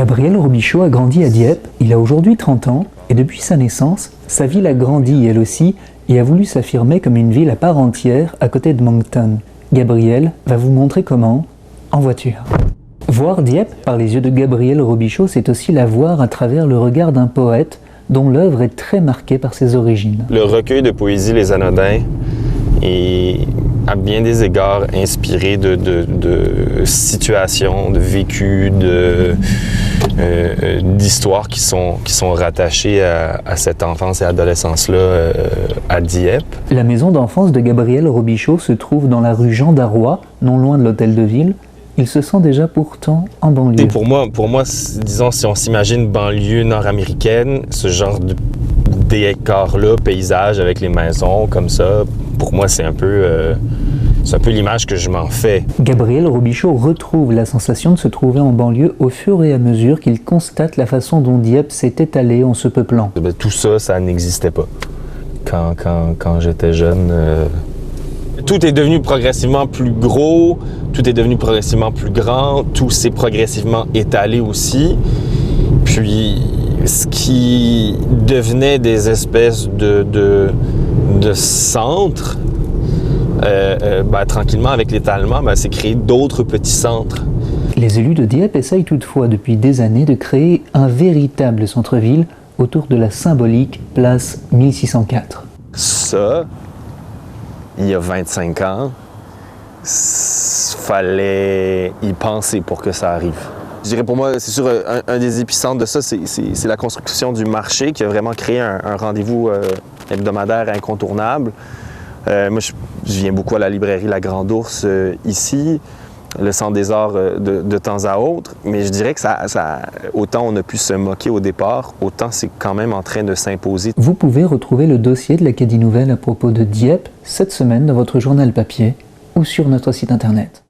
Gabriel Robichaud a grandi à Dieppe, il a aujourd'hui 30 ans, et depuis sa naissance, sa ville a grandi elle aussi, et a voulu s'affirmer comme une ville à part entière à côté de Moncton. Gabriel va vous montrer comment, en voiture. Voir Dieppe par les yeux de Gabriel Robichaud, c'est aussi la voir à travers le regard d'un poète dont l'œuvre est très marquée par ses origines. Le recueil de poésie Les Anodins est à bien des égards inspiré de situations, de vécus, d'histoires qui sont rattachées à cette enfance et adolescence-là à Dieppe. La maison d'enfance de Gabriel Robichaud se trouve dans la rue Jean Darrois, non loin de l'hôtel de ville. Il se sent déjà pourtant en banlieue. Et pour moi, disons, si on s'imagine banlieue nord-américaine, ce genre de décor-là, paysage avec les maisons comme ça, pour moi, c'est un peu l'image que je m'en fais. Gabriel Robichaud retrouve la sensation de se trouver en banlieue au fur et à mesure qu'il constate la façon dont Dieppe s'est étalée en se peuplant. Tout ça, ça n'existait pas quand j'étais jeune. Tout est devenu progressivement plus gros, tout est devenu progressivement plus grand, tout s'est progressivement étalé aussi. Puis, ce qui devenait des espèces de centres, tranquillement avec l'étalement, c'est créer d'autres petits centres. Les élus de Dieppe essayent toutefois depuis des années de créer un véritable centre-ville autour de la symbolique place 1604. Ça, il y a 25 ans, fallait y penser pour que ça arrive. Je dirais pour moi, c'est sûr, un des épicentres de ça, c'est la construction du marché qui a vraiment créé un rendez-vous hebdomadaire incontournable. Moi, je viens beaucoup à la librairie La Grande Ourse ici, le Centre des Arts de temps à autre, mais je dirais que autant on a pu se moquer au départ, autant c'est quand même en train de s'imposer. Vous pouvez retrouver le dossier de l'Acadie Nouvelle à propos de Dieppe cette semaine dans votre journal papier ou sur notre site internet.